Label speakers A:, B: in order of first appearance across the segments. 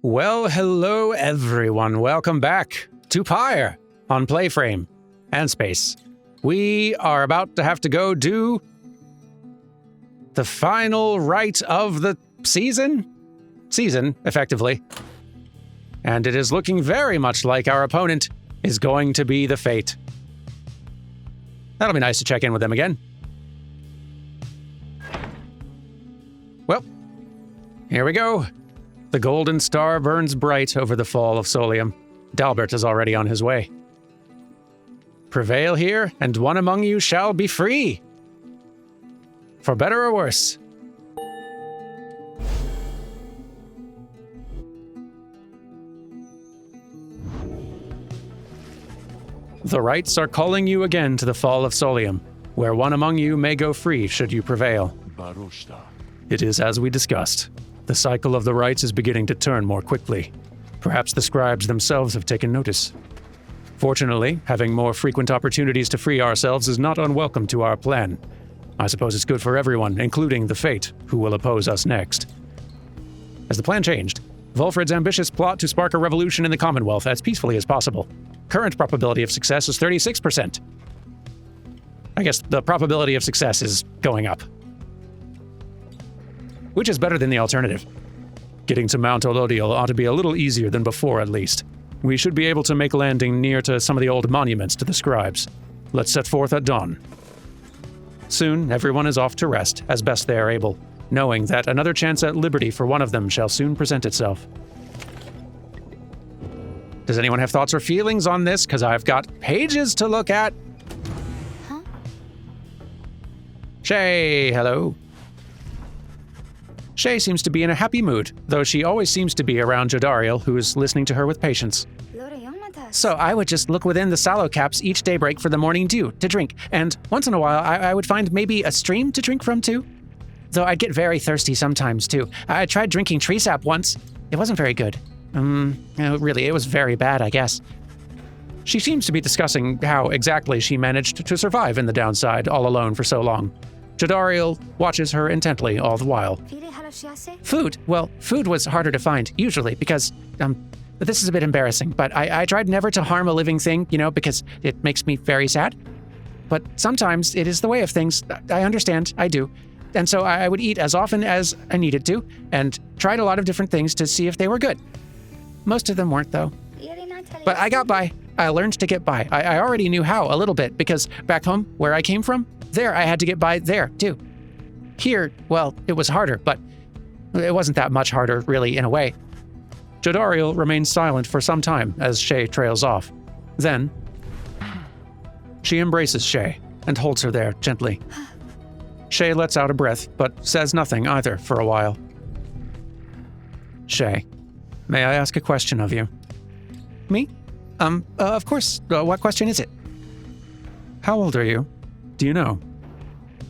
A: Well, hello everyone. Welcome back to Pyre on PlayFrame and Space. We are about to have to go do the final rite of the season, effectively. And it is looking very much like our opponent is going to be the Fate. That'll be nice to check in with them again. Well, here we go. The golden star burns bright over the fall of Solium. Dalbert is already on his way. Prevail here, and one among you shall be free. For better or worse. The Rites are calling you again to the fall of Solium, where one among you may go free should you prevail. It is as we discussed. The cycle of the Rites is beginning to turn more quickly. Perhaps the scribes themselves have taken notice. Fortunately, having more frequent opportunities to free ourselves is not unwelcome to our plan. I suppose it's good for everyone, including the Fate, who will oppose us next. As the plan changed, Volfred's ambitious plot to spark a revolution in the Commonwealth as peacefully as possible. Current probability of success is 36%. I guess the probability of success is going up. Which is better than the alternative. Getting to Mount Olodial ought to be a little easier than before, at least. We should be able to make landing near to some of the old monuments to the scribes. Let's set forth at dawn. Soon, everyone is off to rest, as best they are able, knowing that another chance at liberty for one of them shall soon present itself. Does anyone have thoughts or feelings on this? Because I've got pages to look at. Huh? Shay, hello. Shay seems to be in a happy mood, though she always seems to be around Jodariel, who is listening to her with patience. So I would just look within the sallow caps each daybreak for the morning dew to drink, and once in a while I would find maybe a stream to drink from too. Though I'd get very thirsty sometimes too. I tried drinking tree sap once. It wasn't very good. Really, it was very bad, I guess. She seems to be discussing how exactly she managed to survive in the downside all alone for so long. Jodariel watches her intently all the while. Food? Well, food was harder to find, usually, because, this is a bit embarrassing, but I tried never to harm a living thing, because it makes me very sad. But sometimes it is the way of things. I understand, I do. And so I would eat as often as I needed to, and tried a lot of different things to see if they were good. Most of them weren't, though. But I got by. I learned to get by. I already knew how a little bit, because back home, where I came from, there I had to get by there, too. Here, well, it was harder, but it wasn't that much harder, really, in a way. Jodariel remains silent for some time as Shay trails off. Then, she embraces Shay and holds her there gently. Shay lets out a breath, but says nothing either for a while. Shay, may I ask a question of you? Me? Of course. What question is it? How old are you? Do you know?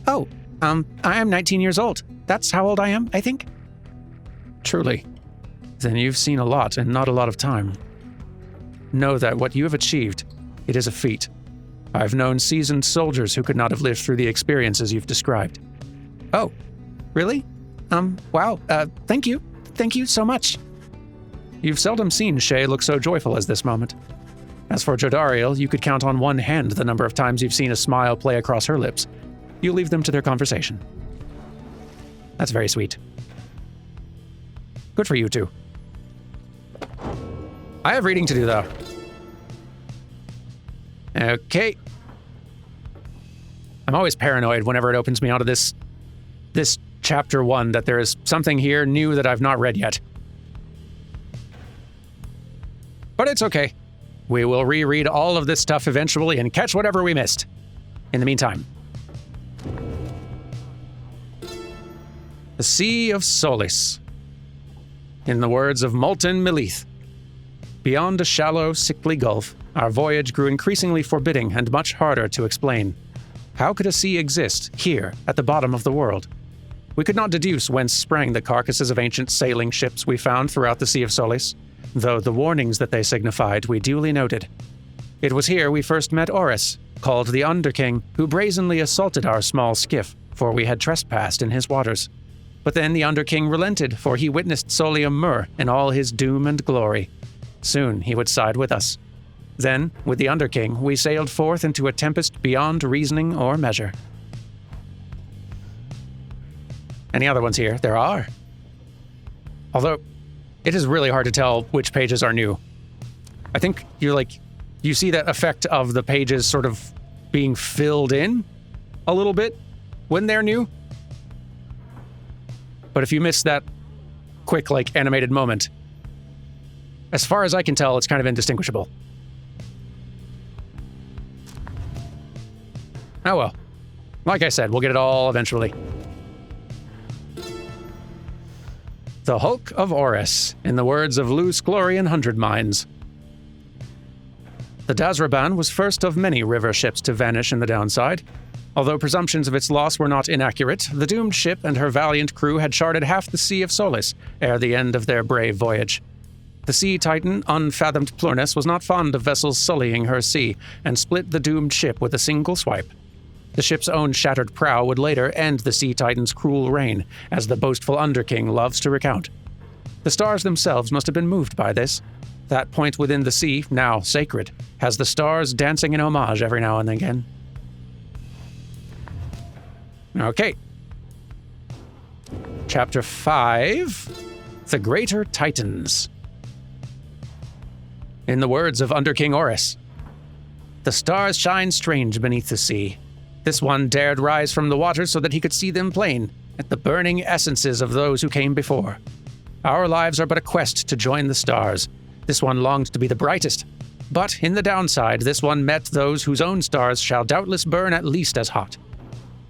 A: Oh, I am 19 years old. That's how old I am, I think. Truly. Then you've seen a lot in not a lot of time. Know that what you have achieved, it is a feat. I've known seasoned soldiers who could not have lived through the experiences you've described. Oh, really? Wow, thank you. Thank you so much. You've seldom seen Shay look so joyful as this moment. As for Jodariel, you could count on one hand the number of times you've seen a smile play across her lips. You leave them to their conversation. That's very sweet. Good for you two. I have reading to do, though. Okay. I'm always paranoid whenever it opens me onto this chapter 1 that there is something here new that I've not read yet. But it's okay. We will reread all of this stuff eventually and catch whatever we missed. In the meantime. The Sea of Solis. In the words of Molten Melith. Beyond a shallow, sickly gulf, our voyage grew increasingly forbidding and much harder to explain. How could a sea exist here, at the bottom of the world? We could not deduce whence sprang the carcasses of ancient sailing ships we found throughout the Sea of Solis, though the warnings that they signified we duly noted. It was here we first met Oris, called the Underking, who brazenly assaulted our small skiff, for we had trespassed in his waters. But then the Underking relented, for he witnessed Solium Mur in all his doom and glory. Soon he would side with us. Then, with the Underking, we sailed forth into a tempest beyond reasoning or measure. Any other ones here? There are. Although, it is really hard to tell which pages are new. I think you see that effect of the pages sort of being filled in a little bit when they're new. But if you miss that quick, animated moment, as far as I can tell, it's kind of indistinguishable. Oh well. Like I said, we'll get it all eventually. The Hulk of Oris, in the words of BlueSky and 100 Mines. The Dazraban was first of many river ships to vanish in the downside. Although presumptions of its loss were not inaccurate, the doomed ship and her valiant crew had charted half the Sea of Solis ere the end of their brave voyage. The sea titan, unfathomed Plurnus, was not fond of vessels sullying her sea, and split the doomed ship with a single swipe. The ship's own shattered prow would later end the sea titan's cruel reign, as the boastful Underking loves to recount. The stars themselves must have been moved by this. That point within the sea, now sacred, has the stars dancing in homage every now and again. Okay. Chapter 5, The Greater Titans. In the words of Underking Oris, the stars shine strange beneath the sea. This one dared rise from the water so that he could see them plain, at the burning essences of those who came before. Our lives are but a quest to join the stars. This one longed to be the brightest. But in the downside, this one met those whose own stars shall doubtless burn at least as hot.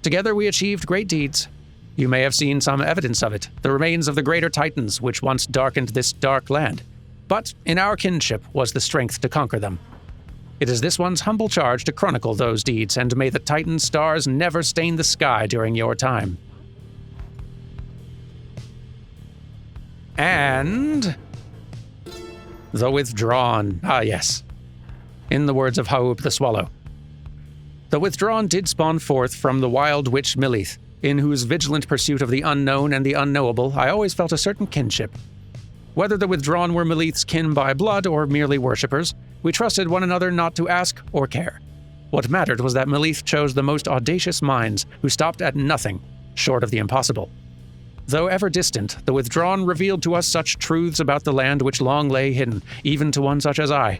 A: Together we achieved great deeds. You may have seen some evidence of it, the remains of the greater titans which once darkened this dark land. But in our kinship was the strength to conquer them. It is this one's humble charge to chronicle those deeds, and may the Titan stars never stain the sky during your time. And the Withdrawn. Ah, yes. In the words of Haub the Swallow. The Withdrawn did spawn forth from the wild witch Milith, in whose vigilant pursuit of the unknown and the unknowable I always felt a certain kinship. Whether the Withdrawn were Milith's kin by blood or merely worshippers, we trusted one another not to ask or care. What mattered was that Milith chose the most audacious minds, who stopped at nothing, short of the impossible. Though ever distant, the Withdrawn revealed to us such truths about the land which long lay hidden, even to one such as I.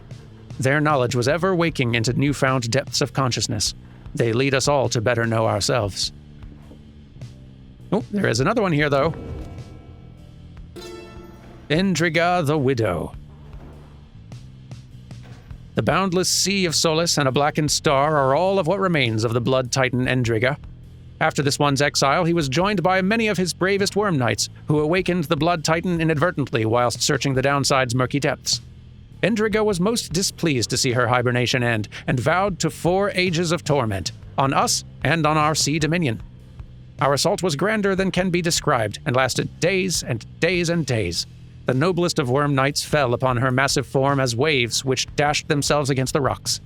A: Their knowledge was ever waking into newfound depths of consciousness. They lead us all to better know ourselves. Oh, there is another one here, though. Endriga the Widow. The boundless sea of Solis and a blackened star are all of what remains of the blood titan Endriga. After this one's exile, he was joined by many of his bravest worm knights, who awakened the blood titan inadvertently whilst searching the downside's murky depths. Endriga was most displeased to see her hibernation end, and vowed to 4 ages of torment, on us and on our sea dominion. Our assault was grander than can be described, and lasted days and days and days. The noblest of worm knights fell upon her massive form as waves which dashed themselves against the rocks.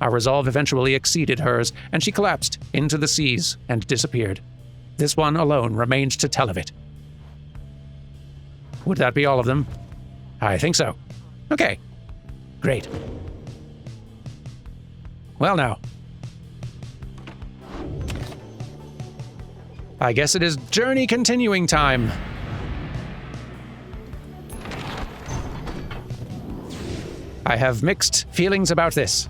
A: Our resolve eventually exceeded hers, and she collapsed into the seas and disappeared. This one alone remained to tell of it. Would that be all of them? I think so. Okay. Great. Well now. I guess it is journey continuing time. I have mixed feelings about this.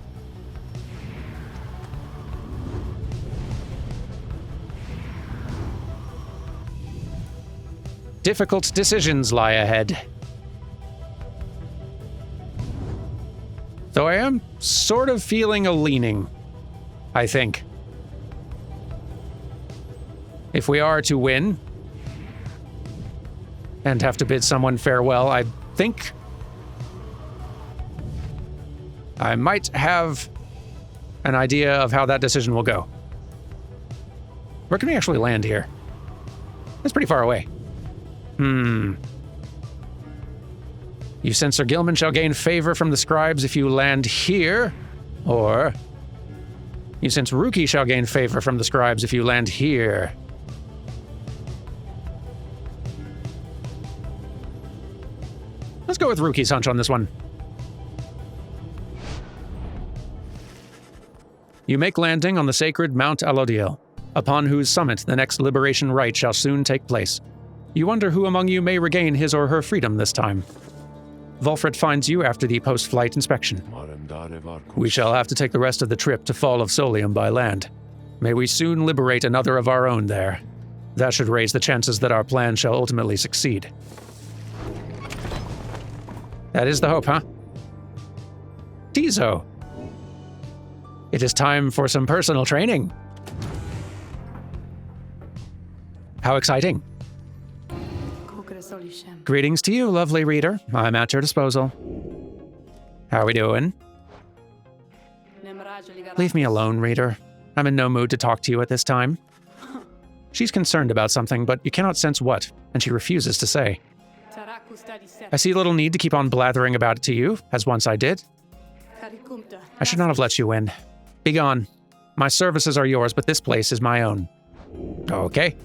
A: Difficult decisions lie ahead. Though I am sort of feeling a leaning, I think. If we are to win and have to bid someone farewell, I think I might have an idea of how that decision will go. Where can we actually land here? It's pretty far away. You sense Sir Gilman shall gain favor from the scribes if you land here, or you sense Ruki shall gain favor from the scribes if you land here. go with Ruki's hunch on this one. You make landing on the sacred Mount Alodiel, upon whose summit the next liberation rite shall soon take place. You wonder who among you may regain his or her freedom this time. Volfred finds you after the post-flight inspection. We shall have to take the rest of the trip to Fall of Solium by land. May we soon liberate another of our own there. That should raise the chances that our plan shall ultimately succeed. That is the hope, huh? Tizo. It is time for some personal training. How exciting. Greetings to you, lovely reader. I'm at your disposal. How are we doing? Leave me alone, reader. I'm in no mood to talk to you at this time. She's concerned about something, but you cannot sense what, and she refuses to say. I see little need to keep on blathering about it to you, as once I did. I should not have let you in. Begone. My services are yours, but this place is my own. Okay.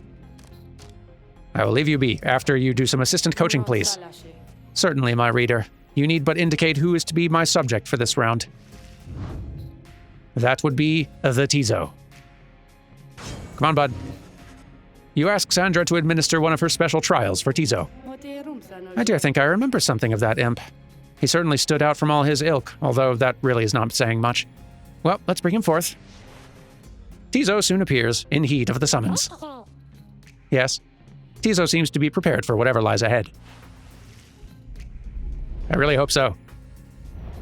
A: I will leave you be after you do some assistant coaching, please. Certainly, my reader. You need but indicate who is to be my subject for this round. That would be the Tizo. Come on, bud. You ask Sandra to administer one of her special trials for Tizo. I dare think I remember something of that imp. He certainly stood out from all his ilk, although that really is not saying much. Well, let's bring him forth. Tizo soon appears, in heed of the summons. Yes, Tizo seems to be prepared for whatever lies ahead. I really hope so.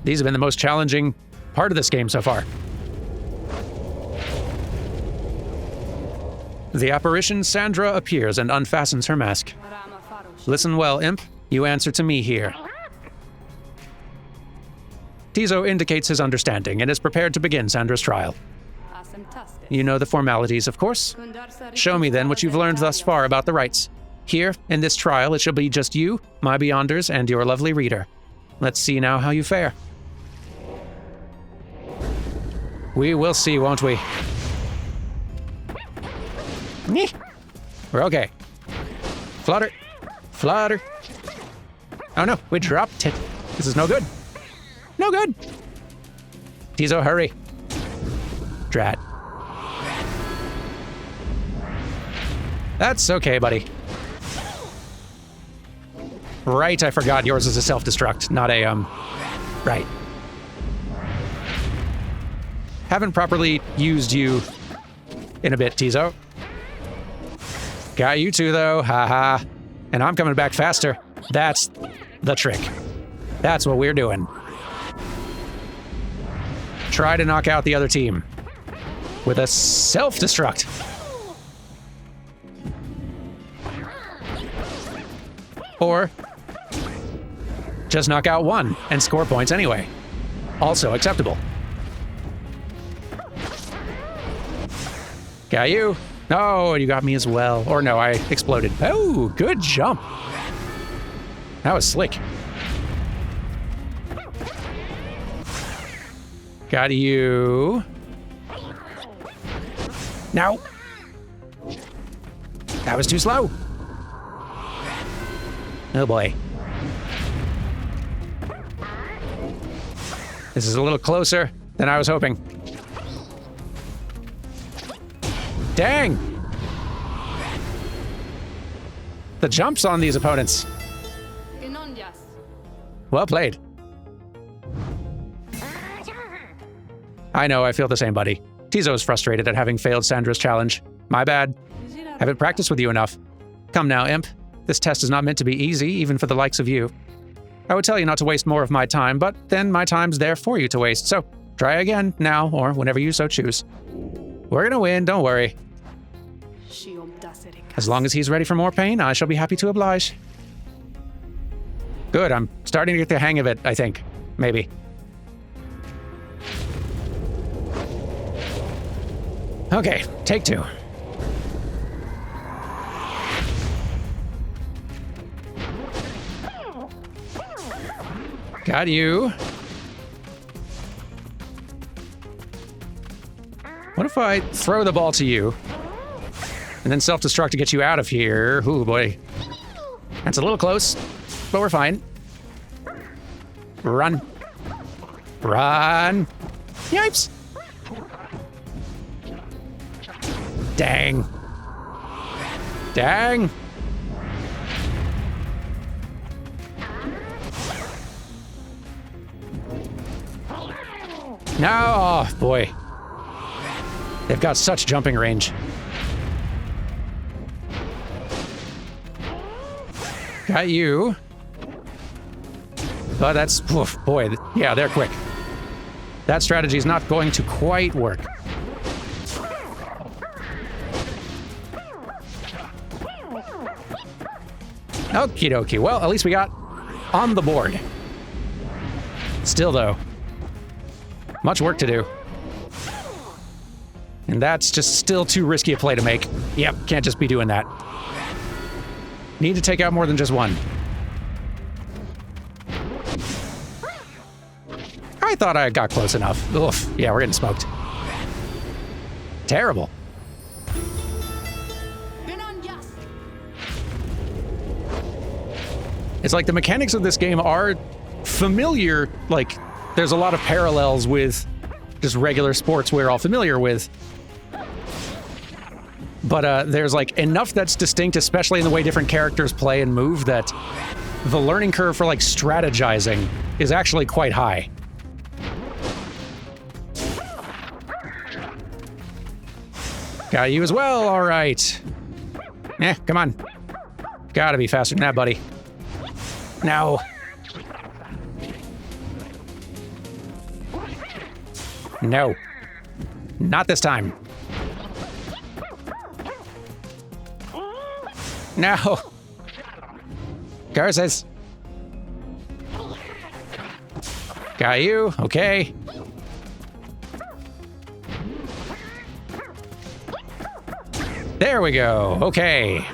A: These have been the most challenging part of this game so far. The apparition Sandra appears and unfastens her mask. Listen well, imp. You answer to me here. Tizo indicates his understanding and is prepared to begin Sandra's trial. You know the formalities, of course. Show me then what you've learned thus far about the rites. Here, in this trial, it shall be just you, my Beyonders, and your lovely reader. Let's see now how you fare. We will see, won't we? We're okay. Flutter. Flutter. Oh no, we dropped it. This is no good. No good. Tizo, hurry. Drat. That's okay, buddy. Right, I forgot yours is a self-destruct, not a, right. Haven't properly used you in a bit, Tizo. Got you two, though, haha. And I'm coming back faster. That's the trick. That's what we're doing. Try to knock out the other team with a self-destruct. Or just knock out one and score points anyway. Also acceptable. Got you. Oh, you got me as well. Or no, I exploded. Oh, good jump. That was slick. Got you. No. That was too slow. Oh boy. This is a little closer than I was hoping. Dang! The jumps on these opponents. Well played. I know, I feel the same, buddy. Tizo's frustrated at having failed Sandra's challenge. My bad. Haven't practiced with you enough. Come now, imp. This test is not meant to be easy, even for the likes of you. I would tell you not to waste more of my time, but then my time's there for you to waste, so try again, now, or whenever you so choose. We're gonna win, don't worry. As long as he's ready for more pain, I shall be happy to oblige. Good, I'm starting to get the hang of it, I think. Maybe. Okay, take two. Got you. What if I throw the ball to you and then self-destruct to get you out of here? Ooh, boy. That's a little close, but we're fine. Run. Run. Yipes. Dang. Dang. No, oh boy. They've got such jumping range. Got you. But that's, oof, boy, yeah, they're quick. That strategy is not going to quite work. Okie dokie. Well, at least we got on the board. Still, though, much work to do. And that's just still too risky a play to make. Yep, can't just be doing that. Need to take out more than just one. I thought I got close enough. Oof, yeah, we're getting smoked. Terrible. It's like the mechanics of this game are familiar, like there's a lot of parallels with just regular sports we're all familiar with. But there's like enough that's distinct, especially in the way different characters play and move, that the learning curve for like strategizing is actually quite high. Got you as well, all right. Come on. Gotta be faster than that, buddy. No. No. Not this time. No. Curses. Got you. Okay. There we go. Okay.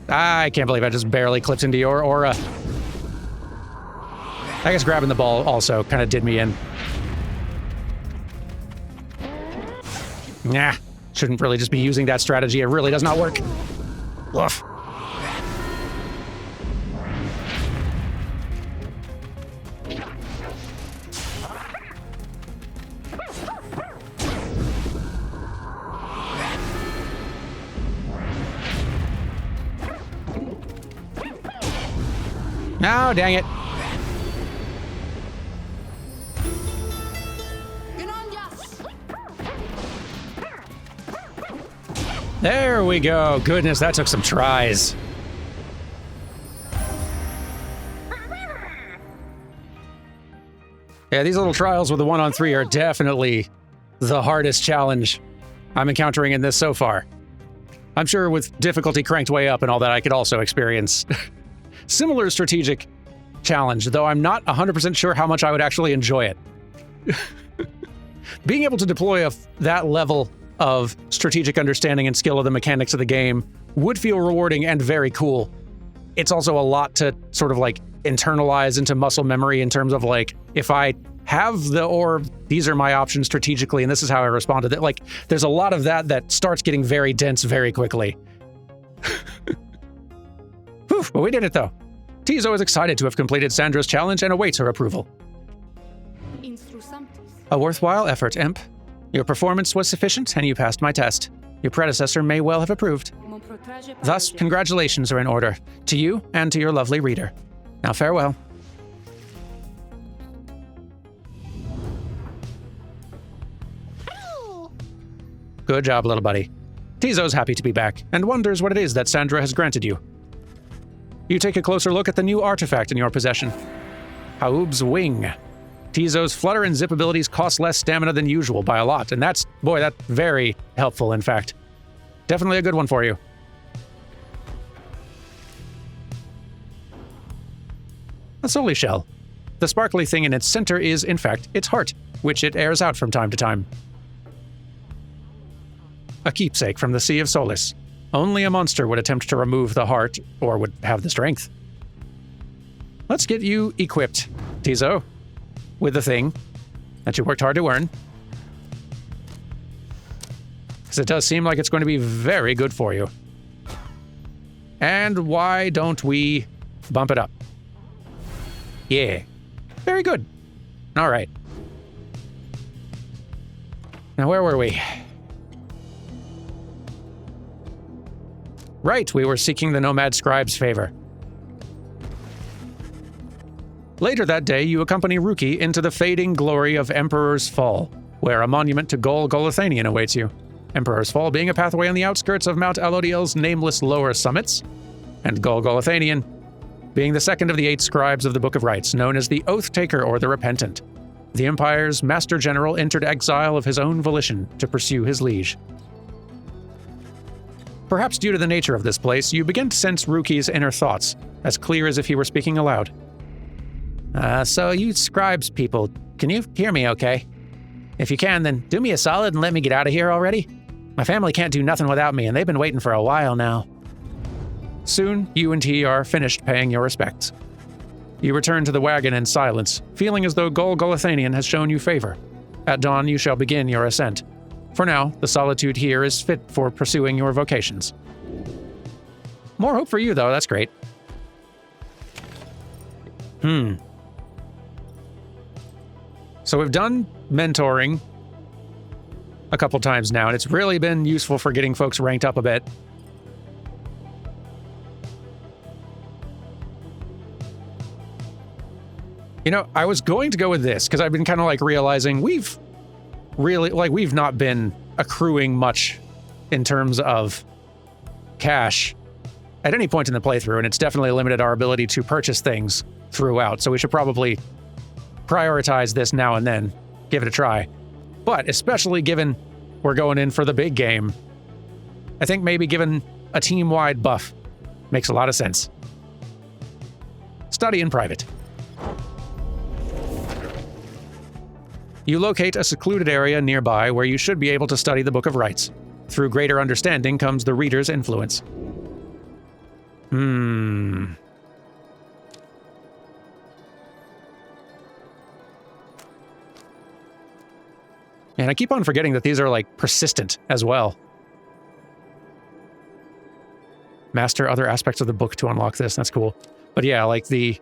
A: I can't believe I just barely clipped into your aura. I guess grabbing the ball also kind of did me in. Nah, shouldn't really just be using that strategy. It really does not work. Woof. No, dang it. There we go. Goodness, that took some tries. Yeah, these little trials with the 1-on-3 are definitely the hardest challenge I'm encountering in this so far. I'm sure with difficulty cranked way up and all that, I could also experience similar strategic challenge, though I'm not 100% sure how much I would actually enjoy it. Being able to deploy that level of strategic understanding and skill of the mechanics of the game would feel rewarding and very cool. It's also a lot to sort of like internalize into muscle memory in terms of like, if I have the orb, these are my options strategically, and this is how I respond to that. Like, there's a lot of that starts getting very dense very quickly. Whew, but we did it though. Tizo is excited to have completed Sandra's challenge and awaits her approval. A worthwhile effort, Imp. Your performance was sufficient and you passed my test. Your predecessor may well have approved. Thus, congratulations are in order, to you and to your lovely reader. Now farewell. Good job, little buddy. Tizo's happy to be back and wonders what it is that Sandra has granted you. You take a closer look at the new artifact in your possession. Haub's Wing. Tizo's flutter and zip abilities cost less stamina than usual by a lot, and that's very helpful, in fact. Definitely a good one for you. A Soli shell. The sparkly thing in its center is, in fact, its heart, which it airs out from time to time. A keepsake from the Sea of Solis. Only a monster would attempt to remove the heart, or would have the strength. Let's get you equipped, Tizo, with the thing that you worked hard to earn. Because it does seem like it's going to be very good for you. And why don't we bump it up? Yeah. Very good. All right. Now, where were we? Right, we were seeking the Nomad Scribe's favor. Later that day, you accompany Ruki into the fading glory of Emperor's Fall, where a monument to Gol Golathanian awaits you. Emperor's Fall being a pathway on the outskirts of Mount Alodiel's nameless lower summits, and Gol Golathanian being the second of the 8 scribes of the Book of Rites, known as the Oath Taker or the Repentant. The Empire's Master General entered exile of his own volition to pursue his liege. Perhaps due to the nature of this place, you begin to sense Ruki's inner thoughts, as clear as if he were speaking aloud. So you scribes people, can you hear me okay? If you can, then do me a solid and let me get out of here already. My family can't do nothing without me, and they've been waiting for a while now. Soon, you and he are finished paying your respects. You return to the wagon in silence, feeling as though Gol Golathanian has shown you favor. At dawn, you shall begin your ascent. For now, the solitude here is fit for pursuing your vocations. More hope for you, though. That's great. So we've done mentoring a couple times now, and it's really been useful for getting folks ranked up a bit. You know, I was going to go with this because I've been kind of like realizing we've not been accruing much in terms of cash at any point in the playthrough, and it's definitely limited our ability to purchase things throughout, so we should probably prioritize this now and then, give it a try. But especially given we're going in for the big game, I think maybe giving a team-wide buff makes a lot of sense. Study in private. You locate a secluded area nearby where you should be able to study the Book of Rites. Through greater understanding comes the reader's influence. And I keep on forgetting that these are, like, persistent as well. Master other aspects of the book to unlock this. That's cool. But yeah, like the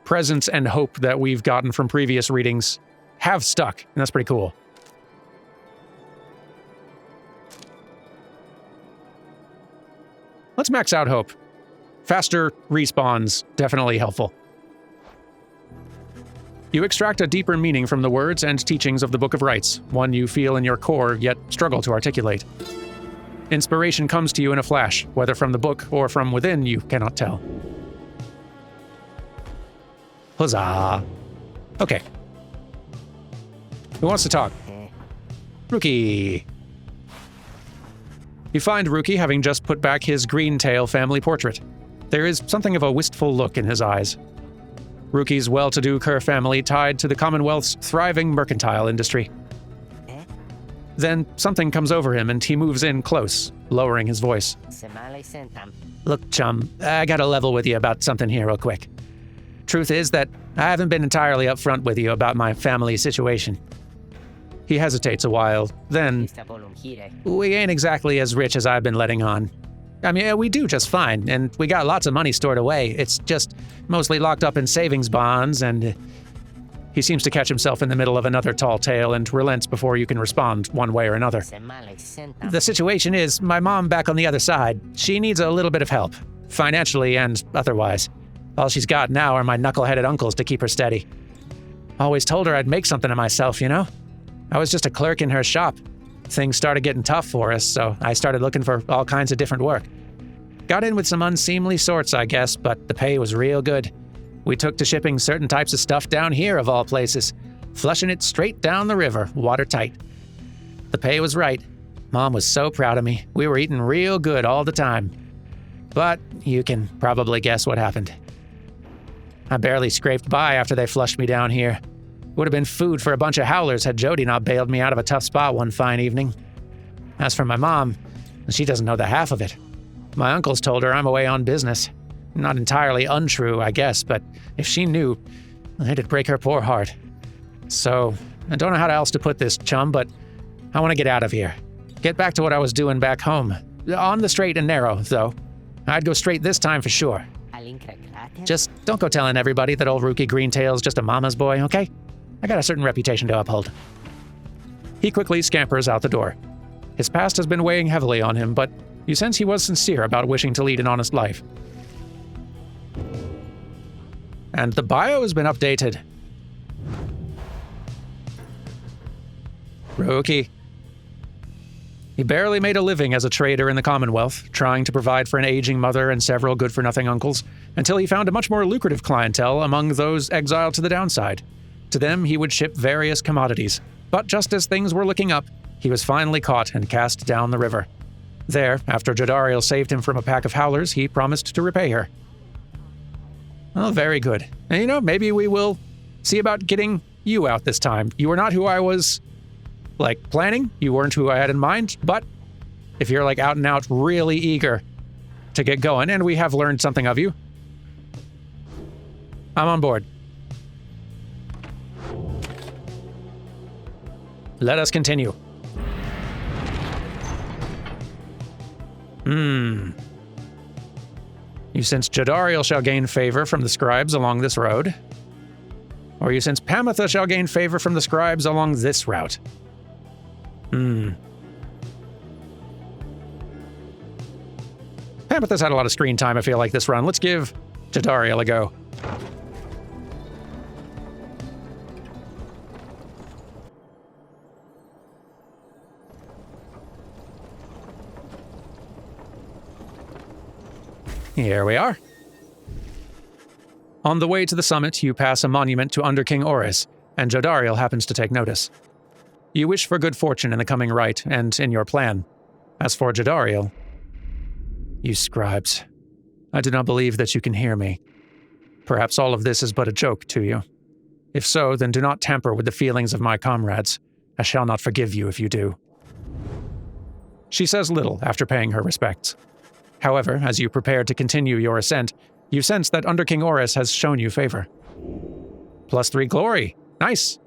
A: presence and hope that we've gotten from previous readings have stuck, and that's pretty cool. Let's max out hope. Faster respawns, definitely helpful. You extract a deeper meaning from the words and teachings of the Book of Rites, one you feel in your core yet struggle to articulate. Inspiration comes to you in a flash, whether from the book or from within, you cannot tell. Huzzah. Okay. Who wants to talk? Ruki. You find Ruki having just put back his green-tail family portrait. There is something of a wistful look in his eyes. Ruki's well-to-do Kerr family tied to the Commonwealth's thriving mercantile industry. Then something comes over him and he moves in close, lowering his voice. Look, chum, I gotta level with you about something here real quick. Truth is that I haven't been entirely upfront with you about my family situation. He hesitates a while, then, we ain't exactly as rich as I've been letting on. I mean, we do just fine, and we got lots of money stored away. It's just mostly locked up in savings bonds, and he seems to catch himself in the middle of another tall tale and relents before you can respond one way or another. The situation is, my mom back on the other side, she needs a little bit of help, financially and otherwise. All she's got now are my knuckle-headed uncles to keep her steady. Always told her I'd make something of myself, you know? I was just a clerk in her shop. Things started getting tough for us, so I started looking for all kinds of different work. Got in with some unseemly sorts, I guess, but the pay was real good. We took to shipping certain types of stuff down here, of all places, flushing it straight down the river, watertight. The pay was right. Mom was so proud of me. We were eating real good all the time. But you can probably guess what happened. I barely scraped by after they flushed me down here. Would have been food for a bunch of howlers had Jody not bailed me out of a tough spot one fine evening. As for my mom, she doesn't know the half of it. My uncles told her I'm away on business. Not entirely untrue, I guess, but if she knew, it'd break her poor heart. So, I don't know how else to put this, chum, but I want to get out of here. Get back to what I was doing back home. On the straight and narrow, though. I'd go straight this time for sure. Just don't go telling everybody that old Rookie Greentail's just a mama's boy, okay? I got a certain reputation to uphold. He quickly scampers out the door. His past has been weighing heavily on him, but you sense he was sincere about wishing to lead an honest life. And the bio has been updated. Rookie. He barely made a living as a trader in the Commonwealth, trying to provide for an aging mother and several good-for-nothing uncles, until he found a much more lucrative clientele among those exiled to the downside. To them, he would ship various commodities. But just as things were looking up, he was finally caught and cast down the river. There, after Jodariel saved him from a pack of howlers, he promised to repay her. Oh, very good. And maybe we will see about getting you out this time. You were not who I was, planning. You weren't who I had in mind, but if you're, out and out really eager to get going, and we have learned something of you, I'm on board. Let us continue. You sense Jodariel shall gain favor from the scribes along this road. Or you sense Pamitha shall gain favor from the scribes along this route. Pamitha's had a lot of screen time, I feel like, this run. Let's give Jodariel a go. Here we are. On the way to the summit, you pass a monument to Under King Oris, and Jodariel happens to take notice. You wish for good fortune in the coming rite and in your plan. As for Jodariel, you scribes, I do not believe that you can hear me. Perhaps all of this is but a joke to you. If so, then do not tamper with the feelings of my comrades. I shall not forgive you if you do. She says little after paying her respects. However, as you prepare to continue your ascent, you sense that Under King Oris has shown you favor. +3 glory. Nice.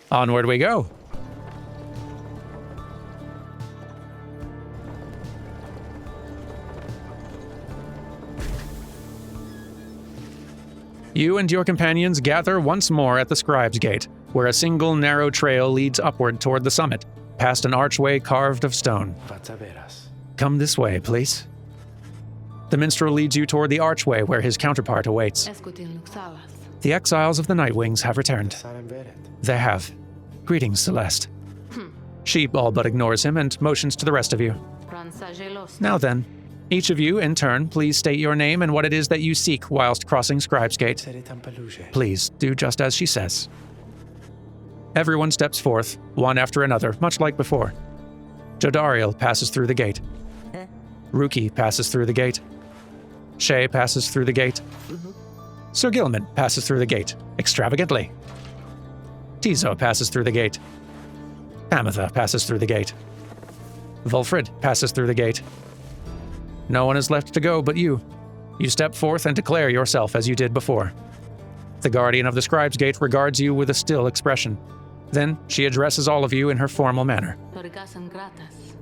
A: Onward we go. You and your companions gather once more at the Scribe's Gate, where a single narrow trail leads upward toward the summit, past an archway carved of stone. Come this way, please. The minstrel leads you toward the archway where his counterpart awaits. The exiles of the Nightwings have returned. They have. Greetings, Celeste. She all but ignores him and motions to the rest of you. Now then, each of you, in turn, please state your name and what it is that you seek whilst crossing Scribe's Gate. Please, do just as she says. Everyone steps forth, one after another, much like before. Jodariel passes through the gate. Rookie passes through the gate. Shay passes through the gate. Sir Gilman passes through the gate, extravagantly. Tizo passes through the gate. Pamitha passes through the gate. Vulfrid passes through the gate. No one is left to go but you. You step forth and declare yourself as you did before. The guardian of the Scribe's Gate regards you with a still expression. Then she addresses all of you in her formal manner.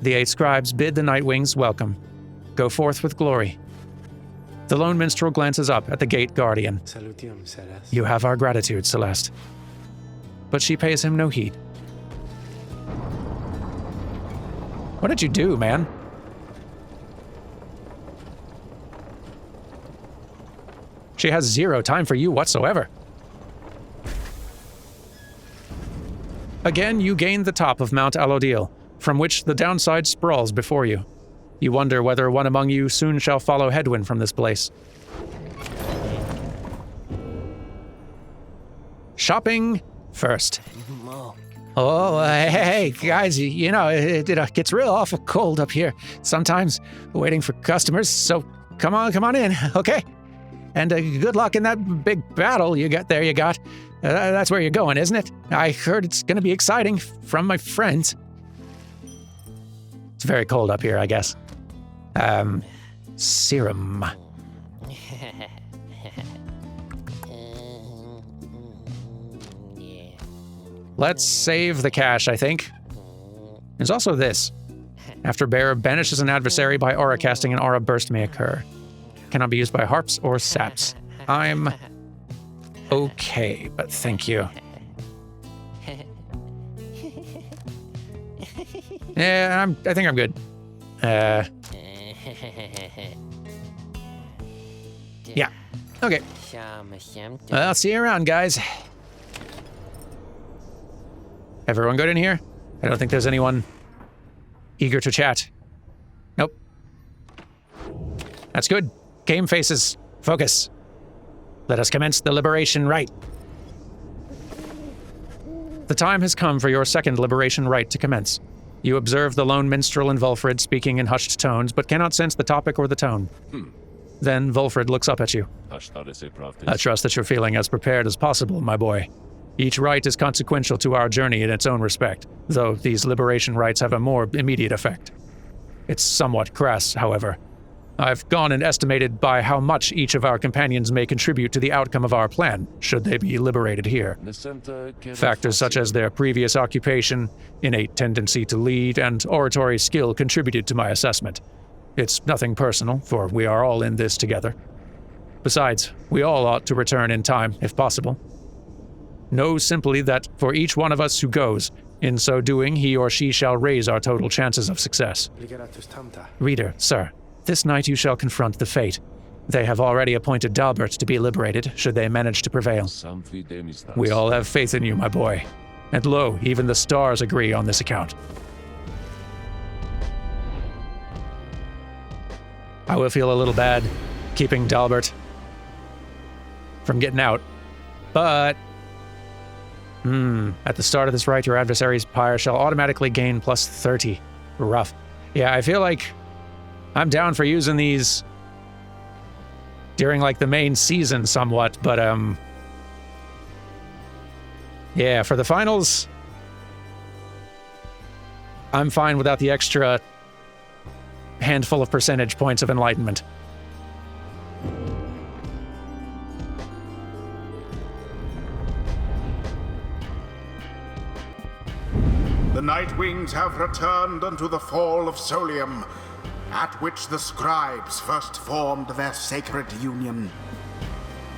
A: The 8 scribes bid the Nightwings welcome. Go forth with glory. The lone minstrel glances up at the gate guardian. You have our gratitude, Celeste. But she pays him no heed. What did you do, man? She has zero time for you whatsoever. Again, you gain the top of Mount Alodil, from which the downside sprawls before you. You wonder whether one among you soon shall follow headwind from this place. Shopping first. Oh, hey, guys, you know, it gets real awful cold up here sometimes, waiting for customers, so come on in, okay? And good luck in that big battle you got. That's where you're going, isn't it? I heard it's going to be exciting from my friends. It's very cold up here, I guess. Serum. Let's save the cash, I think. There's also this. After bearer banishes an adversary by aura casting, an aura burst may occur. Cannot be used by harps or saps. I'm okay, but thank you. Yeah, I think I'm good. Yeah. Okay. I'll see you around, guys. Everyone good in here? I don't think there's anyone eager to chat. Nope. That's good. Game faces. Focus. Let us commence the liberation rite. The time has come for your second liberation rite to commence. You observe the lone minstrel and Vulfrid speaking in hushed tones, but cannot sense the topic or the tone. Then Vulfrid looks up at you. I trust that you're feeling as prepared as possible, my boy. Each rite is consequential to our journey in its own respect, though these liberation rites have a more immediate effect. It's somewhat crass, however. I've gone and estimated by how much each of our companions may contribute to the outcome of our plan, should they be liberated here. Factors such as their previous occupation, innate tendency to lead, and oratory skill contributed to my assessment. It's nothing personal, for we are all in this together. Besides, we all ought to return in time, if possible. Know simply that for each one of us who goes, in so doing he or she shall raise our total chances of success. Reader, sir, this night you shall confront the fate. They have already appointed Dalbert to be liberated, should they manage to prevail. We all have faith in you, my boy. And lo, even the stars agree on this account. I will feel a little bad keeping Dalbert from getting out, but at the start of this rite, your adversary's pyre shall automatically gain plus 30. Rough. Yeah, I feel like I'm down for using these during like the main season somewhat, but yeah, for the finals, I'm fine without the extra handful of percentage points of enlightenment.
B: The Nightwings have returned unto the fall of Solium, at which the scribes first formed their sacred union.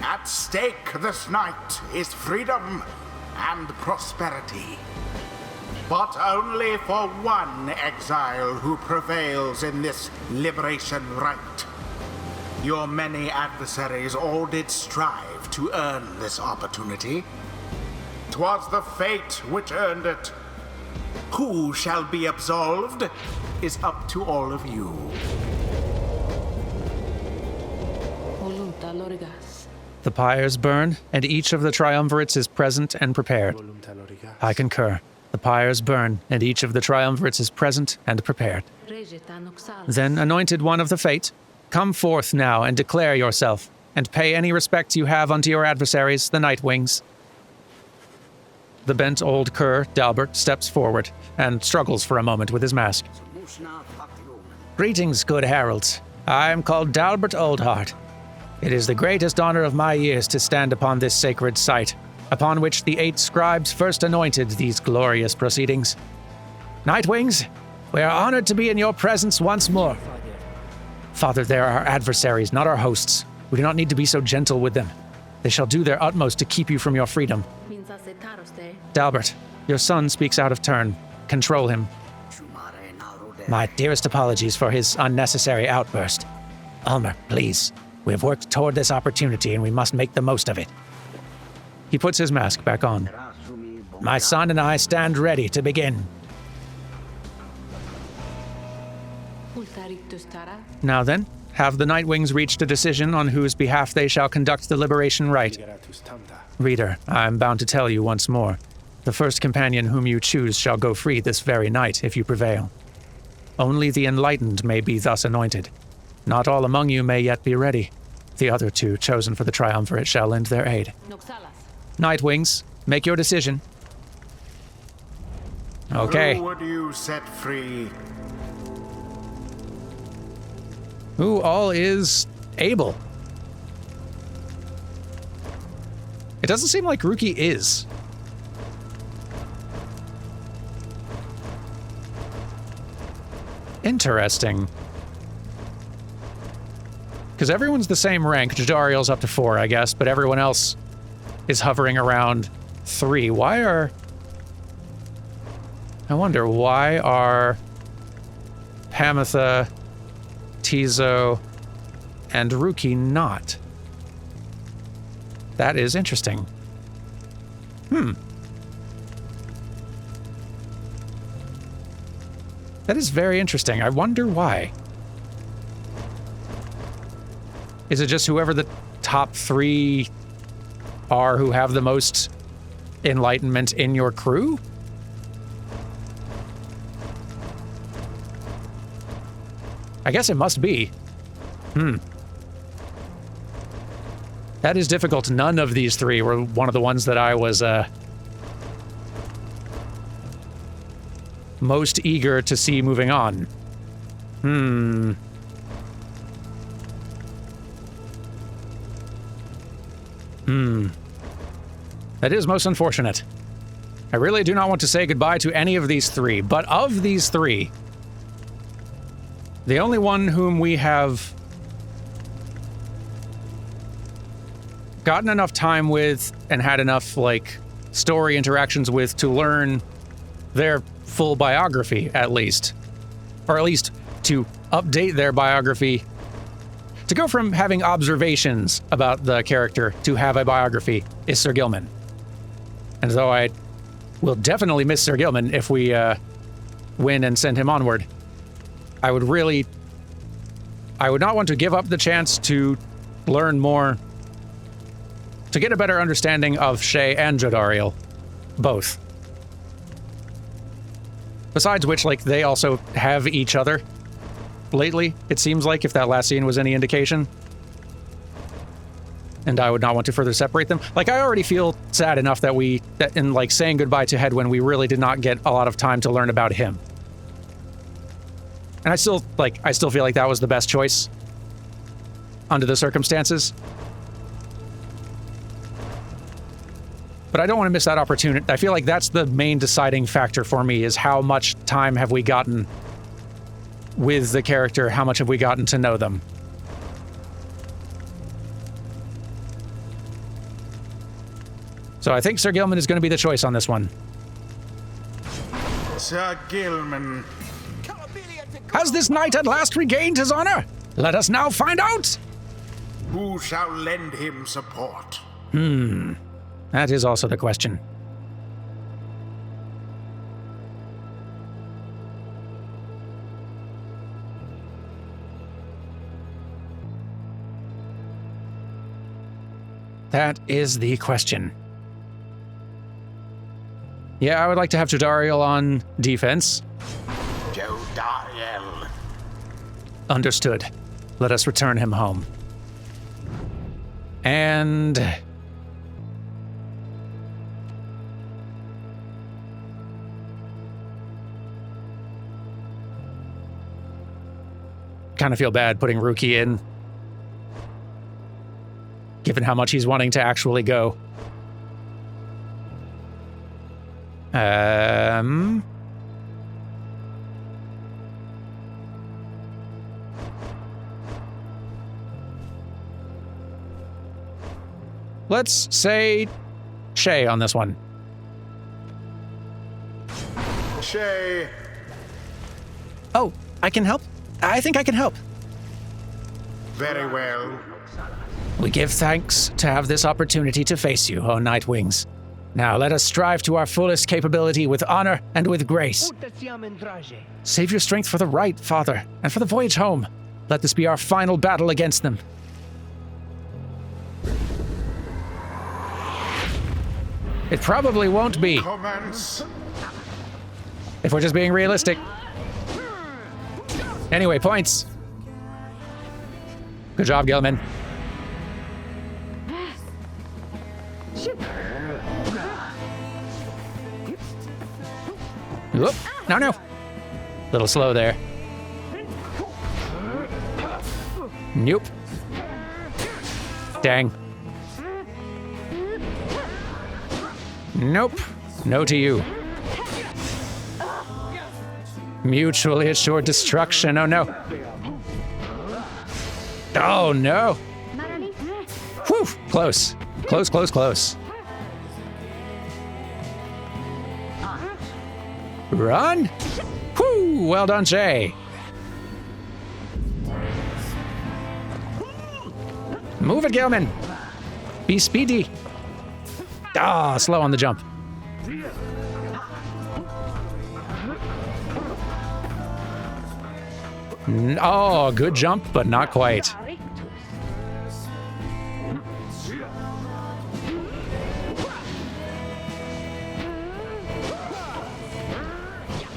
B: At stake this night is freedom and prosperity. But only for one exile who prevails in this liberation rite. Your many adversaries all did strive to earn this opportunity. 'Twas the fate which earned it. Who shall be absolved is up to all of you.
A: The pyres burn, and each of the triumvirates is present and prepared. I concur. The pyres burn, and each of the triumvirates is present and prepared. Then, anointed one of the fate, come forth now and declare yourself, and pay any respect you have unto your adversaries, the Nightwings. The bent old cur, Dalbert, steps forward and struggles for a moment with his mask. Greetings, good heralds. I am called Dalbert Oldheart. It is the greatest honor of my years to stand upon this sacred site, upon which the 8 scribes first anointed these glorious proceedings. Nightwings, we are honored to be in your presence once more. Father, they are our adversaries, not our hosts. We do not need to be so gentle with them. They shall do their utmost to keep you from your freedom. Dalbert, your son speaks out of turn. Control him. My dearest apologies for his unnecessary outburst. Ulmer, please. We have worked toward this opportunity and we must make the most of it. He puts his mask back on. My son and I stand ready to begin. Now then, have the Nightwings reached a decision on whose behalf they shall conduct the liberation rite? Reader, I am bound to tell you once more. The first companion whom you choose shall go free this very night if you prevail. Only the enlightened may be thus anointed. Not all among you may yet be ready. The other 2 chosen for the triumvirate shall lend their aid. Nightwings, make your decision. Okay.
B: Who would you set free?
A: Who all is able? It doesn't seem like Ruki is. Interesting. Because everyone's the same rank. Jadariel's up to 4, I guess, but everyone else is hovering around 3. I wonder, why are Pamitha, Tizo, and Ruki not? That is interesting. That is very interesting. I wonder why. Is it just whoever the top 3 are who have the most enlightenment in your crew? I guess it must be. That is difficult. None of these 3 were one of the ones that I was most eager to see moving on. That is most unfortunate. I really do not want to say goodbye to any of these 3, but of these 3, the only one whom we have gotten enough time with and had enough, like, story interactions with to learn their full biography, at least. Or at least to update their biography. To go from having observations about the character to have a biography is Sir Gilman. And though I will definitely miss Sir Gilman if we win and send him onward, I would not want to give up the chance to learn more, to get a better understanding of Shay and Jadariel. Both. Besides which, like, they also have each other lately, it seems like, if that last scene was any indication. And I would not want to further separate them. Like, I already feel sad enough that in, like, saying goodbye to Hedwyn, we really did not get a lot of time to learn about him. And I still feel like that was the best choice under the circumstances. But I don't want to miss that opportunity. I feel like that's the main deciding factor for me, is how much time have we gotten with the character, how much have we gotten to know them. So I think Sir Gilman is going to be the choice on this one.
B: Sir Gilman.
A: Has this knight at last regained his honor? Let us now find out!
B: Who shall lend him support?
A: That is also the question. That is the question. Yeah, I would like to have Jadariel on defense.
B: Jadariel.
A: Understood. Let us return him home. And... kind of feel bad putting Ruki in, given how much he's wanting to actually go. Let's say Shay on this one.
B: Shay.
A: Oh, I can help? I think I can help.
B: Very well.
A: We give thanks to have this opportunity to face you, O Nightwings. Now let us strive to our fullest capability with honor and with grace. Save your strength for the Rite, Father, and for the voyage home. Let this be our final battle against them. It probably won't be,
B: Commence.
A: if we're just being realistic. Anyway, points. Good job, Gilman. Whoop. No. Little slow there. Nope. Dang. Nope. No to you. Mutually assured destruction. Oh no. Oh no. Whew. Close. Close, close, close. Run. Whew. Well done, Jay. Move it, Gilman. Be speedy. Ah, slow on the jump. Oh, good jump, but not quite.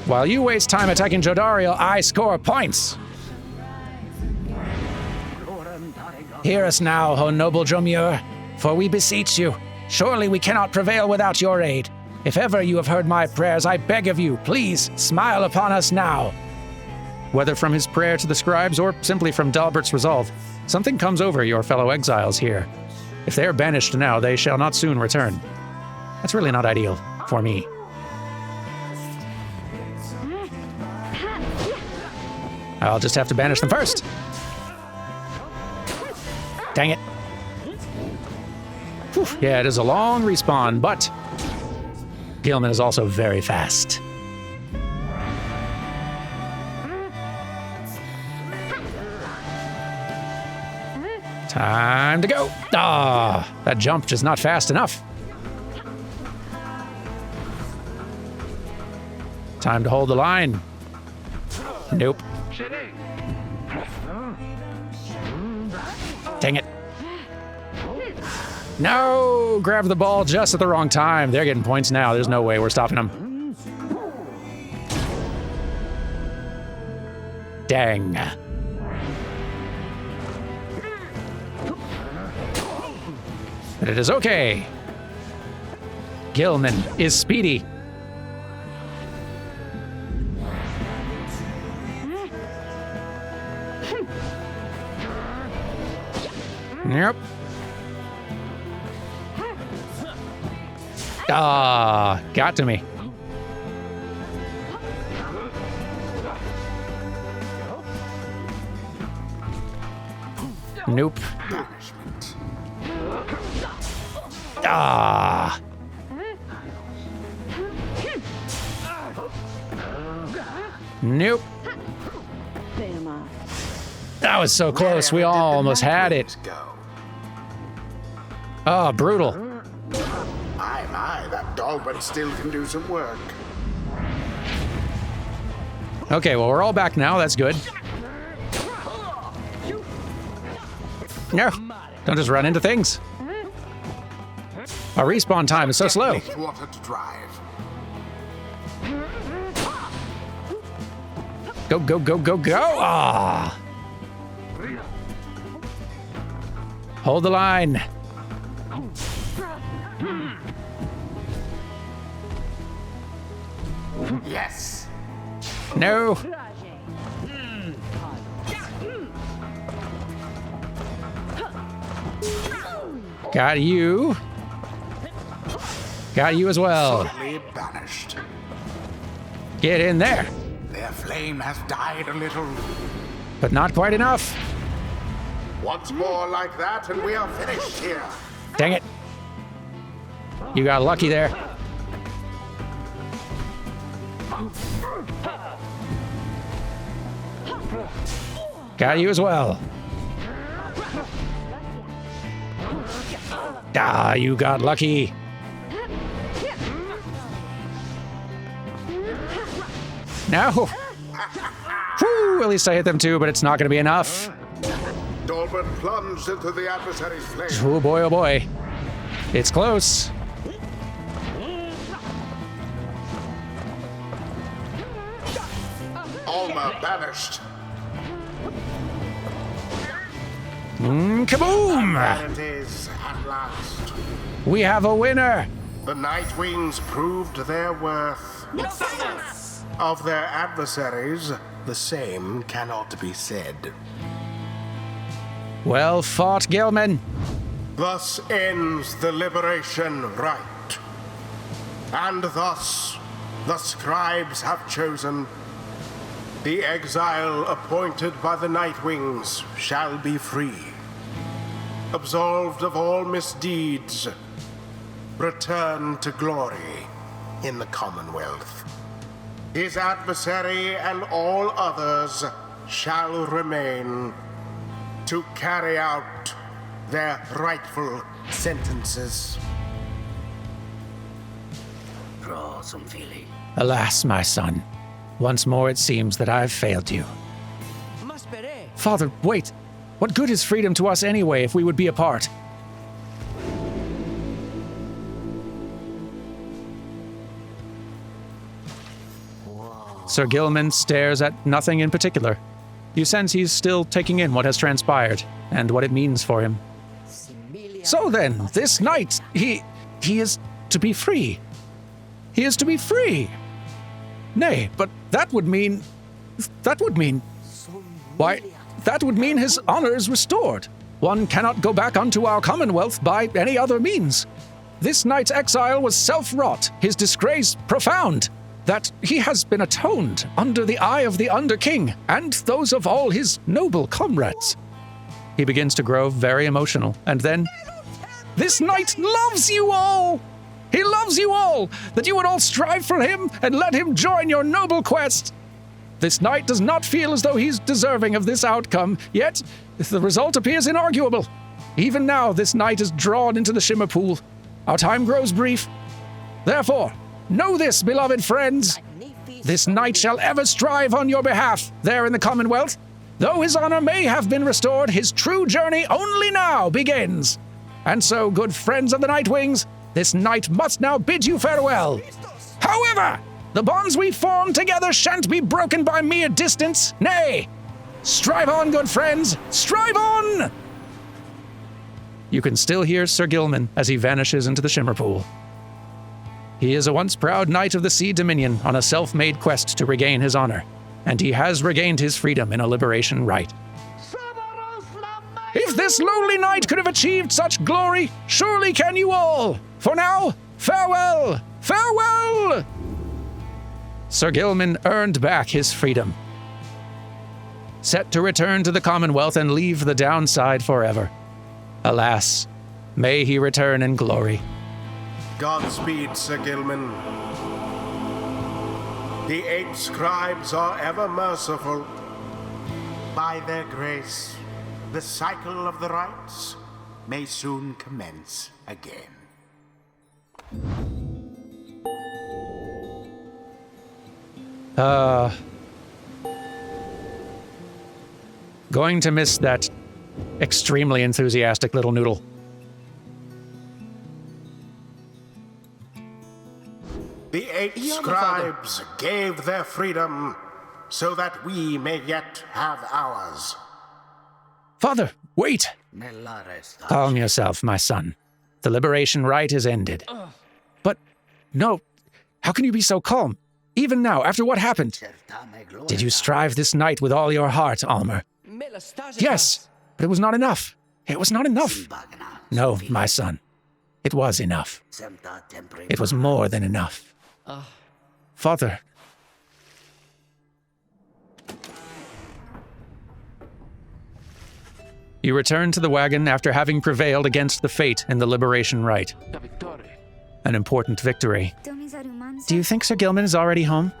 A: While you waste time attacking Jodariel, I score points. Hear us now, O noble Jomur, for we beseech you. Surely we cannot prevail without your aid. If ever you have heard my prayers, I beg of you, please smile upon us now. Whether from his prayer to the scribes or simply from Dalbert's resolve, something comes over your fellow exiles here. If they are banished now, they shall not soon return. That's really not ideal for me. I'll just have to banish them first. Dang it. Whew. Yeah, it is a long respawn, but Gilman is also very fast. Time to go. Ah, that jump just not fast enough. Time to hold the line. Nope. Dang it. No! Grab the ball just at the wrong time. They're getting points now. There's no way we're stopping them. Dang. But it is okay. Gilman is speedy. Yep. Ah, got to me. Nope. Ah. Nope. That was so close. We almost had it. Oh, brutal.
B: My, that Dalbert still can do some work.
A: Okay, well, we're all back now. That's good. No, don't just run into things. Our respawn time is so slow.
B: Water to drive.
A: Go, go, go, go, go. Ah. Hold the line.
B: Yes.
A: No. Got you. Got you as well.
B: Banished.
A: Get in there.
B: Their flame has died a little.
A: But not quite enough.
B: Once more like that, and we are finished here.
A: Dang it. You got lucky there. Got you as well. Ah, you got lucky. No. Whew, at least I hit them too, but it's not going to be enough.
B: Dalbert plunged into the adversary's flame.
A: Oh boy, oh boy. It's close.
B: Alma banished.
A: Kaboom!
B: There it is, at last.
A: We have a winner.
B: The Nightwings proved their worth. Of their adversaries, the same cannot be said.
A: Well fought, Gilman.
B: Thus ends the liberation rite. And thus the scribes have chosen The exile appointed by the Nightwings shall be free. Absolved of all misdeeds, return to glory in the Commonwealth. His adversary and all others shall remain to carry out their rightful sentences.
A: Alas, my son. Once more it seems that I've failed you. Father, wait. What good is freedom to us anyway if we would be apart? Sir Gilman stares at nothing in particular. You sense he's still taking in what has transpired and what it means for him. So then, this night, he is to be free. He is to be free. Nay, but that would mean... Why, that would mean his honor is restored. One cannot go back unto our Commonwealth by any other means. This night's exile was self-wrought, his disgrace profound, that he has been atoned under the eye of the Under-King and those of all his noble comrades. He begins to grow very emotional, and then... This knight loves you all! He loves you all, that you would all strive for him and let him join your noble quest. This knight does not feel as though he's deserving of this outcome, yet the result appears inarguable. Even now, this knight is drawn into the Shimmer Pool. Our time grows brief. Therefore, know this, beloved friends. This knight shall ever strive on your behalf there in the Commonwealth. Though his honor may have been restored, his true journey only now begins. And so, good friends of the Nightwings, this knight must now bid you farewell. However, the bonds we form together shan't be broken by mere distance. Nay, strive on, good friends, strive on! You can still hear Sir Gilman as he vanishes into the Shimmer Pool. He is a once proud knight of the Sea Dominion on a self-made quest to regain his honor, and he has regained his freedom in a liberation rite. If this lowly knight could have achieved such glory, surely can you all. For now, farewell, farewell! Sir Gilman earned back his freedom, set to return to the Commonwealth and leave the downside forever. Alas, may he return in glory.
B: Godspeed, Sir Gilman. The 8 scribes are ever merciful. By their grace, the cycle of the rites may soon commence again.
A: Going to miss that extremely enthusiastic little noodle.
B: The 8 scribes gave their freedom so that we may yet have ours.
A: Father, wait! Calm yourself, my son. The liberation rite is ended. But, no, how can you be so calm? Even now, after what happened? Did you strive this night with all your heart, Almer? Yes, but it was not enough. It was not enough. No, my son. It was enough. It was more than enough. Father. You return to the wagon after having prevailed against the fate in the liberation rite. An important victory. Do you think Sir Gilman is already home?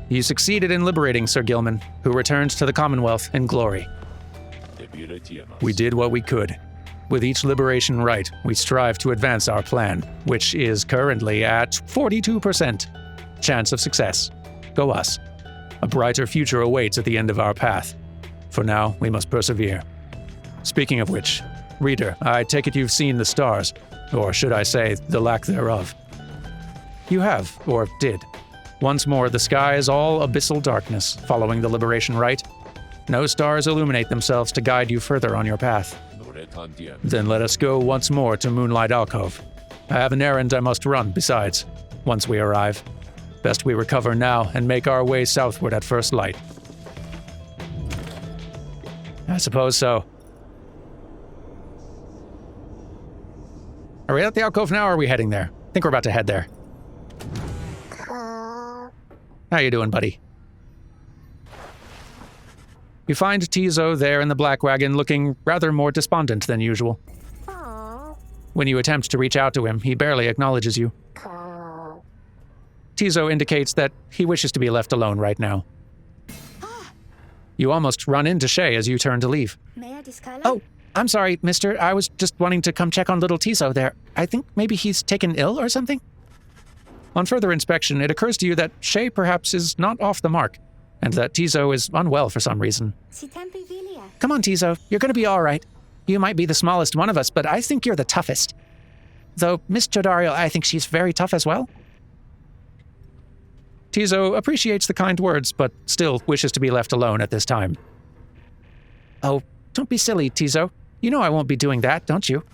A: You succeeded in liberating Sir Gilman, who returned to the Commonwealth in glory. We did what we could. With each liberation rite, we strive to advance our plan, which is currently at 42% chance of success. Go us. A brighter future awaits at the end of our path. For now, we must persevere. Speaking of which, reader, I take it you've seen the stars, or should I say, the lack thereof. You have, or did. Once more, the sky is all abyssal darkness following the liberation rite. No stars illuminate themselves to guide you further on your path. Then let us go once more to Moonlight Alcove. I have an errand I must run, besides, once we arrive. Best we recover now and make our way southward at first light. I suppose so. Are we at the alcove now, or are we heading there? I think we're about to head there. How you doing, buddy? You find Tizo there in the black wagon looking rather more despondent than usual. When you attempt to reach out to him, he barely acknowledges you. Tizo indicates that he wishes to be left alone right now. You almost run into Shay as you turn to leave. Oh, I'm sorry, mister. I was just wanting to come check on little Tizo there. I think maybe he's taken ill or something? On further inspection, it occurs to you that Shay perhaps is not off the mark, and that Tizo is unwell for some reason. Come on, Tizo. You're going to be all right. You might be the smallest one of us, but I think you're the toughest. Though Miss Jodariel, I think she's very tough as well. Tizo appreciates the kind words, but still wishes to be left alone at this time. Oh, don't be silly, Tizo. You know I won't be doing that, don't you?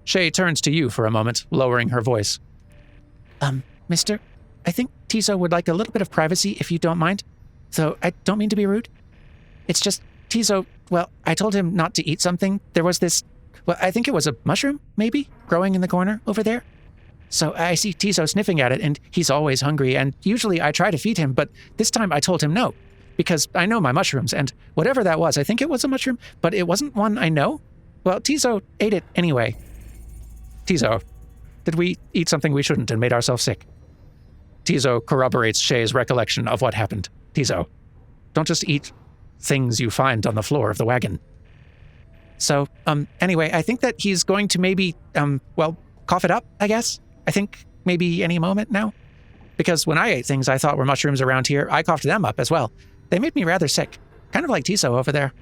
A: Shay turns to you for a moment, lowering her voice. Mister, I think Tizo would like a little bit of privacy if you don't mind. So I don't mean to be rude. It's just, Tizo, well, I told him not to eat something. There was this, well, I think it was a mushroom, maybe, growing in the corner over there. So I see Tizo sniffing at it, and he's always hungry, and usually I try to feed him, but this time I told him no, because I know my mushrooms, and whatever that was, I think it was a mushroom, but it wasn't one I know. Well, Tizo ate it anyway. Tizo, did we eat something we shouldn't and made ourselves sick? Tizo corroborates Shay's recollection of what happened. Tizo, don't just eat things you find on the floor of the wagon. So, anyway, I think that he's going to maybe, well, cough it up, I guess. I think maybe any moment now. Because when I ate things I thought were mushrooms around here, I coughed them up as well. They made me rather sick. Kind of like Tizo over there.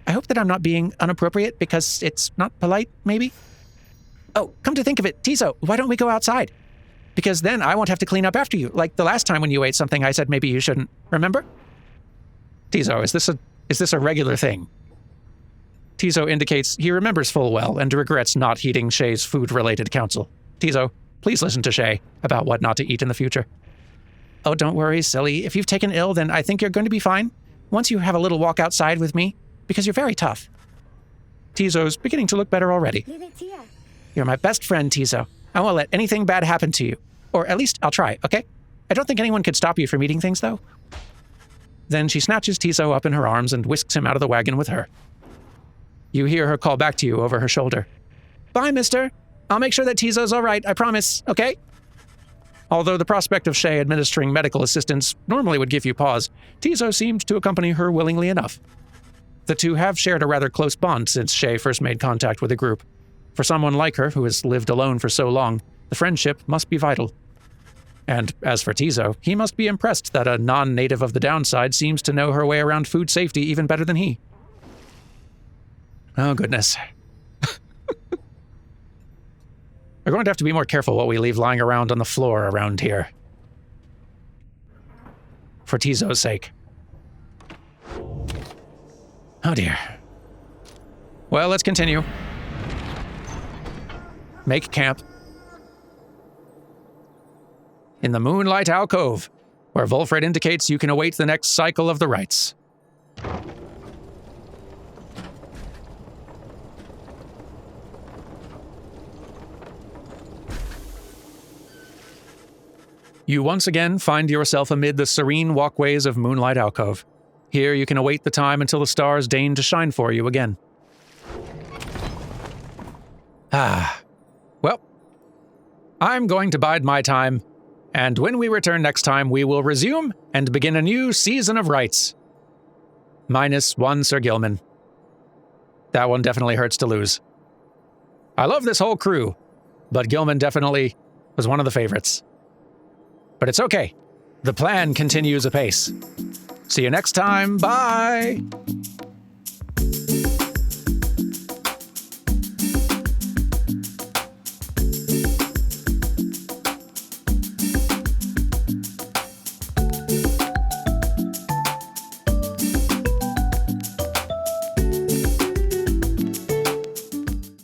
A: I hope that I'm not being inappropriate because it's not polite, maybe? Oh, come to think of it, Tizo, why don't we go outside? Because then I won't have to clean up after you, like the last time when you ate something I said maybe you shouldn't. Remember? Tizo, is this a regular thing? Tizo indicates he remembers full well and regrets not heeding Shay's food-related counsel. Tizo, please listen to Shay about what not to eat in the future. Oh, don't worry, silly. If you've taken ill, then I think you're going to be fine. Once you have a little walk outside with me, because you're very tough. Tizo's beginning to look better already. You're my best friend, Tizo. I won't let anything bad happen to you. Or at least I'll try, okay? I don't think anyone could stop you from eating things, though. Then she snatches Tizo up in her arms and whisks him out of the wagon with her. You hear her call back to you over her shoulder. Bye, mister. I'll make sure that Tizo's all right, I promise, okay? Although the prospect of Shay administering medical assistance normally would give you pause, Tizo seemed to accompany her willingly enough. The two have shared a rather close bond since Shay first made contact with the group. For someone like her, who has lived alone for so long, the friendship must be vital. And as for Tizo, he must be impressed that a non-native of the downside seems to know her way around food safety even better than he. Oh, goodness. We're going to have to be more careful what we leave lying around on the floor around here. For Tizo's sake. Oh, dear. Well, let's continue. Make camp. In the Moonlight Alcove, where Volfred indicates you can await the next cycle of the rites. You once again find yourself amid the serene walkways of Moonlight Alcove. Here you can await the time until the stars deign to shine for you again. Well, I'm going to bide my time, and when we return next time, we will resume and begin a new season of rites. Minus one Sir Gilman. That one definitely hurts to lose. I love this whole crew, but Gilman definitely was one of the favorites. But it's okay. The plan continues apace. See you next time. Bye!